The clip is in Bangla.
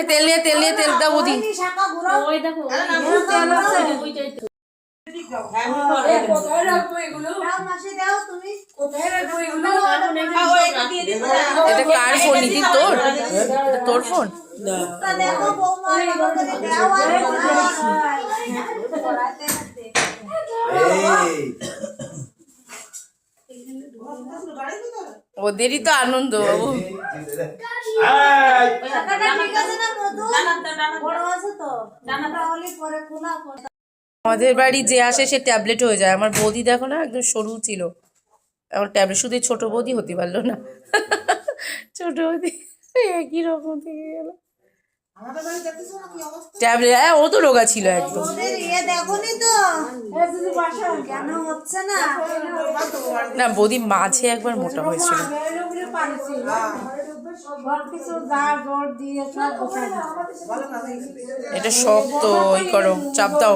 তেল নিয়ে তেল দাও বৌদি। এটা কার ফোন নিতি? তোর ফোন? ওদেরই তো আনন্দ। আমাদের বাড়ি যে আসে সে ট্যাবলেট হয়ে যায়। আমার বৌদি দেখো না, একদম সরু ছিল, আমার ট্যাবলেট। শুধু ছোট বৌদি হতে পারলো না, ছোট বৌদি একই রকম থেকে গেল ট্যাবলেট। হ্যাঁ, ও তো রোগা ছিল একদম। না, বৌদি মাঝে একবার মোটা হয়েছিল। এটা শক্ত, ই করো, চাপ দাও।